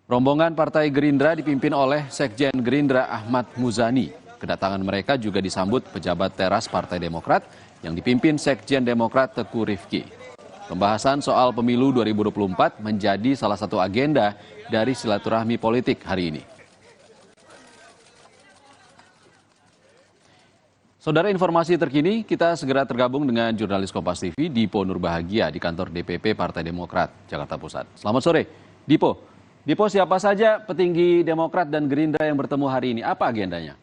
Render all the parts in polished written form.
Rombongan Partai Gerindra dipimpin oleh Sekjen Gerindra Ahmad Muzani. Kedatangan mereka juga disambut pejabat teras Partai Demokrat yang dipimpin Sekjen Demokrat Teguh Rifki. Pembahasan soal pemilu 2024 menjadi salah satu agenda dari silaturahmi politik hari ini. Saudara, informasi terkini, kita segera tergabung dengan jurnalis Kompas TV Dipo Nurbahagia di kantor DPP Partai Demokrat, Jakarta Pusat. Selamat sore, Dipo. Dipo, siapa saja petinggi Demokrat dan Gerindra yang bertemu hari ini? Apa agendanya?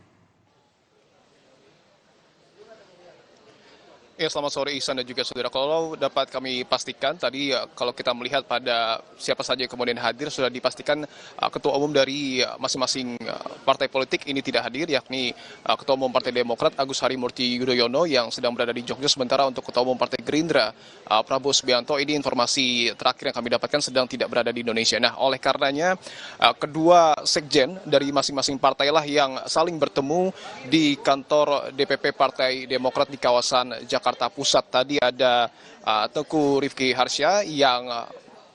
Ya, selamat sore Ihsan dan juga saudara. Kalau dapat kami pastikan tadi kalau kita melihat pada siapa saja yang kemudian hadir, sudah dipastikan ketua umum dari masing-masing partai politik ini tidak hadir, yakni ketua umum Partai Demokrat Agus Harimurti Yudhoyono yang sedang berada di Jogja, sementara untuk ketua umum Partai Gerindra Prabowo Subianto, ini informasi terakhir yang kami dapatkan sedang tidak berada di Indonesia. Nah, oleh karenanya kedua sekjen dari masing-masing partai lah yang saling bertemu di kantor DPP Partai Demokrat di kawasan Jakarta Pusat. Tadi ada Teguh Rifki Harsya yang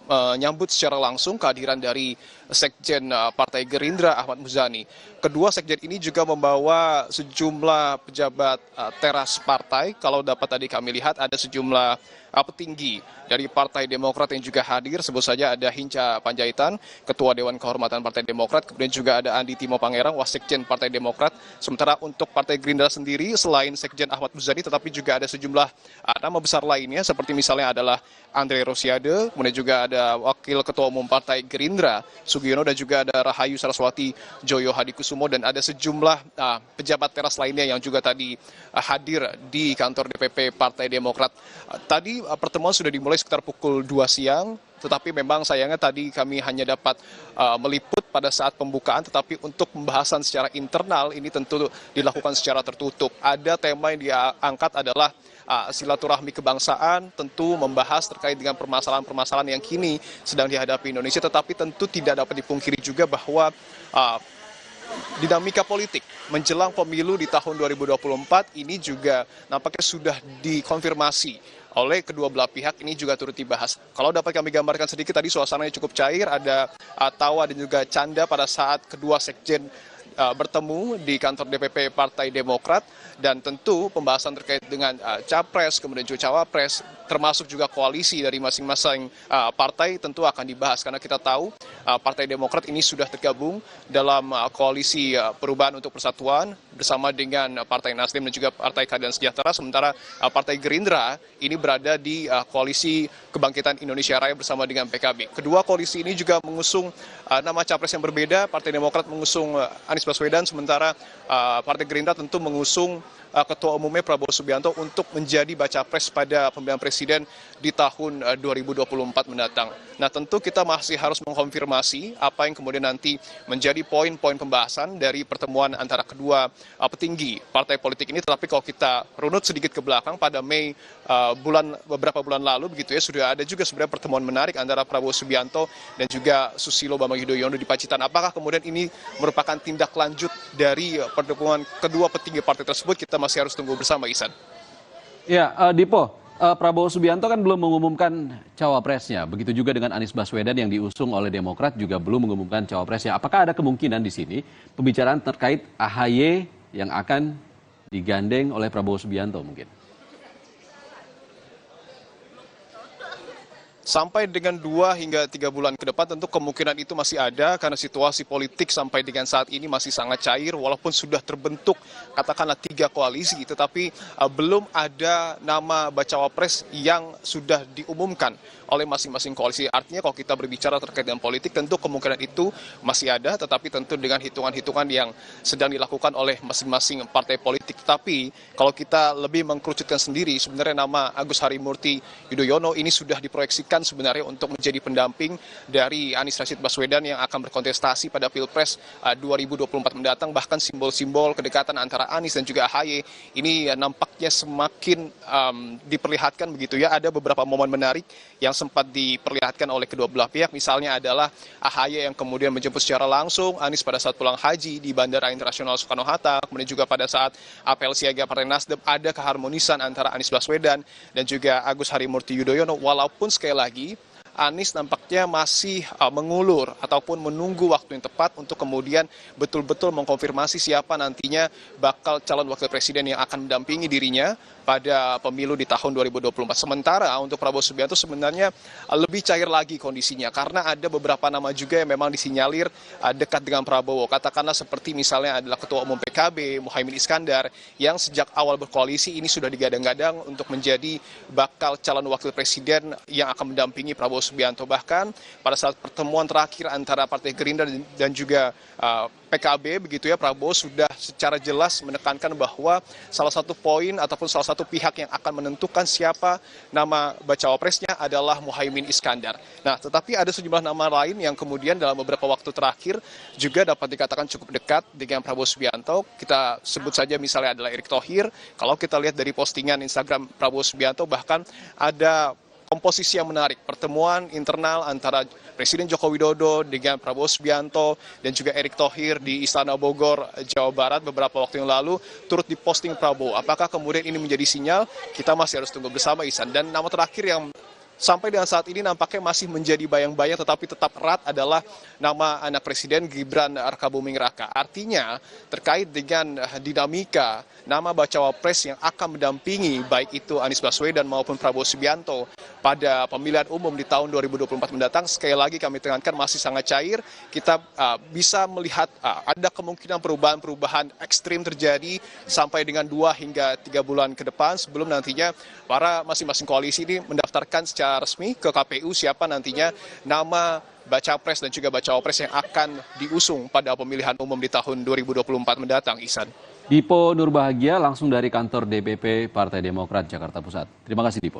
menyambut secara langsung kehadiran dari Sekjen Partai Gerindra Ahmad Muzani. Kedua sekjen ini juga membawa sejumlah pejabat teras partai. Kalau dapat tadi kami lihat ada sejumlah petinggi dari Partai Demokrat yang juga hadir. Sebut saja ada Hinca Panjaitan, Ketua Dewan Kehormatan Partai Demokrat. Kemudian juga ada Andi Timo Pangerang, Wasekjen Partai Demokrat. Sementara untuk Partai Gerindra sendiri, selain Sekjen Ahmad Muzani, tetapi juga ada sejumlah nama besar lainnya, seperti misalnya adalah Andre Rosiade, kemudian juga ada Wakil Ketua Umum Partai Gerindra Sugiono, dan juga ada Rahayu Saraswati Joyo Hadikusumo, dan ada sejumlah pejabat teras lainnya yang juga tadi hadir di kantor DPP Partai Demokrat. Tadi pertemuan sudah dimulai sekitar pukul 2 siang, tetapi memang sayangnya tadi kami hanya dapat meliput pada saat pembukaan, tetapi untuk pembahasan secara internal ini tentu dilakukan secara tertutup. Ada tema yang diangkat adalah silaturahmi kebangsaan, tentu membahas terkait dengan permasalahan-permasalahan yang kini sedang dihadapi Indonesia, tetapi tentu tidak dapat dipungkiri juga bahwa dinamika politik menjelang pemilu di tahun 2024 ini juga nampaknya sudah dikonfirmasi oleh kedua belah pihak, ini juga turut dibahas. Kalau dapat kami gambarkan sedikit, tadi suasananya cukup cair, ada tawa dan juga canda pada saat kedua sekjen bertemu di kantor DPP Partai Demokrat, dan tentu pembahasan terkait dengan capres, kemudian juga cawapres, termasuk juga koalisi dari masing-masing partai tentu akan dibahas, karena kita tahu Partai Demokrat ini sudah tergabung dalam koalisi Perubahan untuk Persatuan bersama dengan Partai Nasdem dan juga Partai Keadilan Sejahtera, sementara Partai Gerindra ini berada di koalisi Kebangkitan Indonesia Raya bersama dengan PKB. Kedua koalisi ini juga mengusung nama capres yang berbeda. Partai Demokrat mengusung Anies Baswedan, sementara Partai Gerindra tentu mengusung Ketua Umumnya Prabowo Subianto untuk menjadi baca pres pada pemilihan presiden di tahun 2024 mendatang. Nah, tentu kita masih harus mengkonfirmasi apa yang kemudian nanti menjadi poin-poin pembahasan dari pertemuan antara kedua petinggi partai politik ini. Tetapi kalau kita runut sedikit ke belakang, pada Mei beberapa bulan lalu begitu ya, sudah ada juga sebenarnya pertemuan menarik antara Prabowo Subianto dan juga Susilo Bambang Yudhoyono di Pacitan. Apakah kemudian ini merupakan tindak lanjut dari pertemuan kedua petinggi partai tersebut? Kita masih harus tunggu bersama, Ihsan. Ya, Dipo, Prabowo Subianto kan belum mengumumkan cawapresnya. Begitu juga dengan Anies Baswedan yang diusung oleh Demokrat juga belum mengumumkan cawapresnya. Apakah ada kemungkinan di sini pembicaraan terkait AHY yang akan digandeng oleh Prabowo Subianto mungkin? Sampai dengan 2 hingga 3 bulan ke depan tentu kemungkinan itu masih ada, karena situasi politik sampai dengan saat ini masih sangat cair, walaupun sudah terbentuk katakanlah 3 koalisi, tetapi belum ada nama bacawa pres yang sudah diumumkan oleh masing-masing koalisi. Artinya kalau kita berbicara terkait dengan politik, tentu kemungkinan itu masih ada, tetapi tentu dengan hitungan-hitungan yang sedang dilakukan oleh masing-masing partai politik. Tetapi kalau kita lebih mengkerucutkan sendiri, sebenarnya nama Agus Harimurti Yudhoyono ini sudah diproyeksikan sebenarnya untuk menjadi pendamping dari Anies Rashid Baswedan yang akan berkontestasi pada Pilpres 2024 mendatang. Bahkan simbol-simbol kedekatan antara Anies dan juga AHY ini nampaknya semakin diperlihatkan begitu ya. Ada beberapa momen menarik yang sempat diperlihatkan oleh kedua belah pihak, misalnya adalah AHY yang kemudian menjemput secara langsung Anies pada saat pulang haji di Bandara Internasional Soekarno-Hatta, kemudian juga pada saat apel siaga Partai Nasdem ada keharmonisan antara Anies Baswedan dan juga Agus Harimurti Yudhoyono, walaupun sekali lagi Anies nampaknya masih mengulur ataupun menunggu waktu yang tepat untuk kemudian betul-betul mengkonfirmasi siapa nantinya bakal calon wakil presiden yang akan mendampingi dirinya pada pemilu di tahun 2024. Sementara untuk Prabowo Subianto sebenarnya lebih cair lagi kondisinya karena ada beberapa nama juga yang memang disinyalir dekat dengan Prabowo. Katakanlah seperti misalnya adalah Ketua Umum PKB, Muhaimin Iskandar, yang sejak awal berkoalisi ini sudah digadang-gadang untuk menjadi bakal calon wakil presiden yang akan mendampingi Prabowo Subianto. Bahkan pada saat pertemuan terakhir antara Partai Gerindra dan juga PKB begitu ya, Prabowo sudah secara jelas menekankan bahwa salah satu poin ataupun salah satu pihak yang akan menentukan siapa nama bacawa presnya adalah Muhaimin Iskandar. Nah, tetapi ada sejumlah nama lain yang kemudian dalam beberapa waktu terakhir juga dapat dikatakan cukup dekat dengan Prabowo Subianto. Kita sebut saja misalnya adalah Erick Thohir. Kalau kita lihat dari postingan Instagram Prabowo Subianto, bahkan ada komposisi yang menarik, pertemuan internal antara Presiden Joko Widodo dengan Prabowo Subianto dan juga Erick Thohir di Istana Bogor, Jawa Barat beberapa waktu yang lalu turut diposting Prabowo. Apakah kemudian ini menjadi sinyal? Kita masih harus tunggu bersama, Ihsan. Dan nama terakhir yang sampai dengan saat ini nampaknya masih menjadi bayang-bayang tetapi tetap erat adalah nama anak Presiden Gibran Rakabuming Raka. Artinya terkait dengan dinamika nama bacawa pres yang akan mendampingi baik itu Anies Baswedan maupun Prabowo Subianto pada pemilihan umum di tahun 2024 mendatang, sekali lagi kami tekankan masih sangat cair. Kita bisa melihat ada kemungkinan perubahan-perubahan ekstrim terjadi sampai dengan 2 hingga 3 bulan ke depan sebelum nantinya para masing-masing koalisi ini mendaftarkan secara resmi ke KPU siapa nantinya nama baca pres dan juga bacawa pres yang akan diusung pada pemilihan umum di tahun 2024 mendatang, Ihsan. Dipo Nurbahagia langsung dari kantor DPP Partai Demokrat Jakarta Pusat. Terima kasih Dipo.